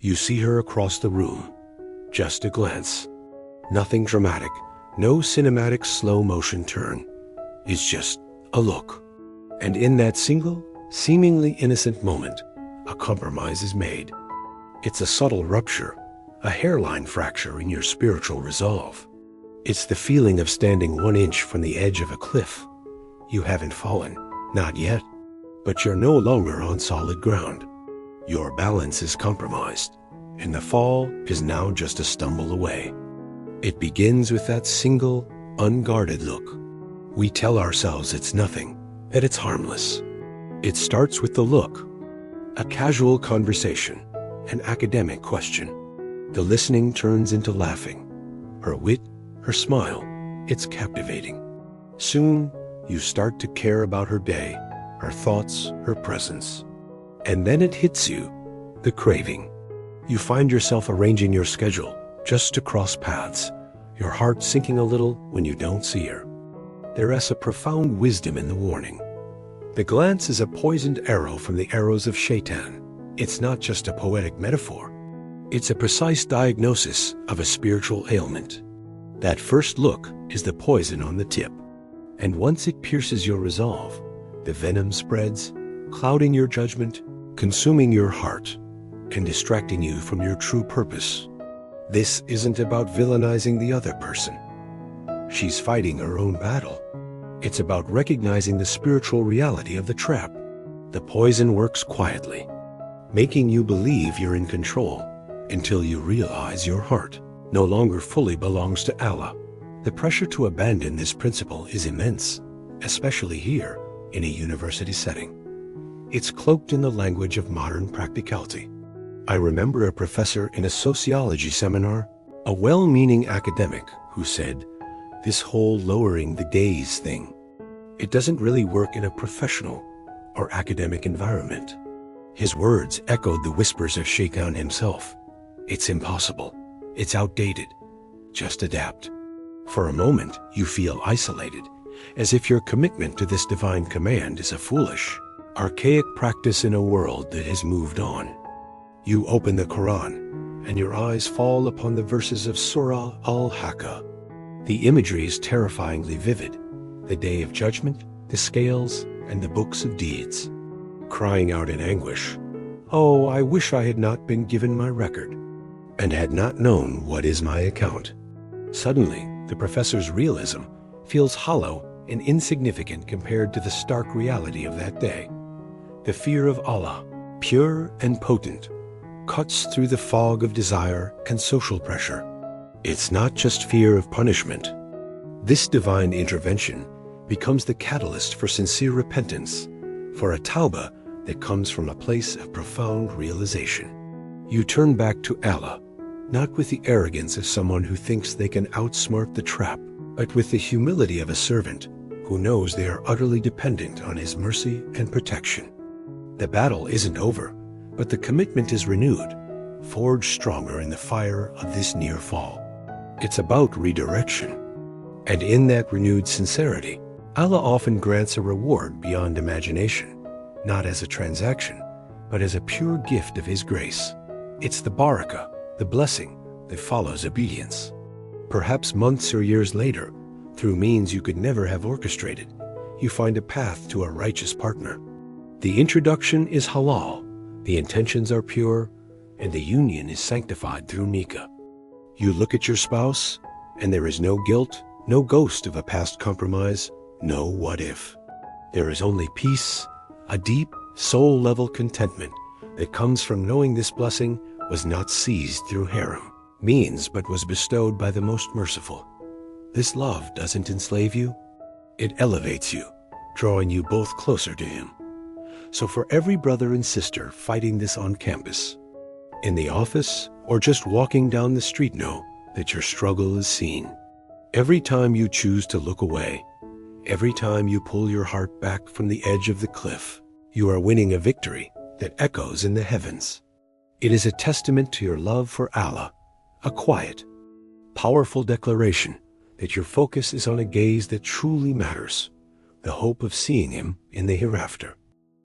You see her across the room. Just a glance. Nothing dramatic, no cinematic slow motion turn. It's just a look. And in that single, seemingly innocent moment, a compromise is made. It's a subtle rupture, a hairline fracture in your spiritual resolve. It's the feeling of standing 1 inch from the edge of a cliff. You haven't fallen, not yet, but you're no longer on solid ground. Your balance is compromised, and the fall is now just a stumble away. It begins with that single, unguarded look. We tell ourselves it's nothing, that it's harmless. It starts with the look, a casual conversation, an academic question. The listening turns into laughing. Her wit, her smile, it's captivating. Soon, you start to care about her day, her thoughts, her presence. And then it hits you, the craving. You find yourself arranging your schedule just to cross paths, your heart sinking a little when you don't see her. There is a profound wisdom in the warning. The glance is a poisoned arrow from the arrows of Shaytan. It's not just a poetic metaphor. It's a precise diagnosis of a spiritual ailment. That first look is the poison on the tip. And once it pierces your resolve, the venom spreads, clouding your judgment, consuming your heart, and distracting you from your true purpose. This isn't about villainizing the other person. She's fighting her own battle. It's about recognizing the spiritual reality of the trap. The poison works quietly, making you believe you're in control until you realize your heart no longer fully belongs to Allah. The pressure to abandon this principle is immense, especially here in a university setting. It's cloaked in the language of modern practicality. I remember a professor in a sociology seminar, a well-meaning academic, who said, "This whole lowering the gaze thing, it doesn't really work in a professional or academic environment." His words echoed the whispers of Shaytan himself. It's impossible. It's outdated. Just adapt. For a moment, you feel isolated, as if your commitment to this divine command is a foolish, archaic practice in a world that has moved on. You open the Quran, and your eyes fall upon the verses of Surah Al-Haqqa. The imagery is terrifyingly vivid. The day of judgment, the scales, and the books of deeds. Crying out in anguish, "Oh, I wish I had not been given my record, and had not known what is my account." Suddenly, the professor's realism feels hollow and insignificant compared to the stark reality of that day. The fear of Allah, pure and potent, cuts through the fog of desire and social pressure. It's not just fear of punishment. This divine intervention becomes the catalyst for sincere repentance, for a tauba that comes from a place of profound realization. You turn back to Allah, not with the arrogance of someone who thinks they can outsmart the trap, but with the humility of a servant who knows they are utterly dependent on His mercy and protection. The battle isn't over, but the commitment is renewed, forged stronger in the fire of this near fall. It's about redirection. And in that renewed sincerity, Allah often grants a reward beyond imagination, not as a transaction, but as a pure gift of His grace. It's the barakah, the blessing that follows obedience. Perhaps months or years later, through means you could never have orchestrated, you find a path to a righteous partner. The introduction is halal, the intentions are pure, and the union is sanctified through nikah. You look at your spouse, and there is no guilt, no ghost of a past compromise, no what if. There is only peace, a deep, soul-level contentment that comes from knowing this blessing was not seized through harem, means, but was bestowed by the most merciful. This love doesn't enslave you, it elevates you, drawing you both closer to Him. So for every brother and sister fighting this on campus, in the office, or just walking down the street, know that your struggle is seen. Every time you choose to look away, every time you pull your heart back from the edge of the cliff, you are winning a victory that echoes in the heavens. It is a testament to your love for Allah, a quiet, powerful declaration that your focus is on a gaze that truly matters, the hope of seeing Him in the hereafter.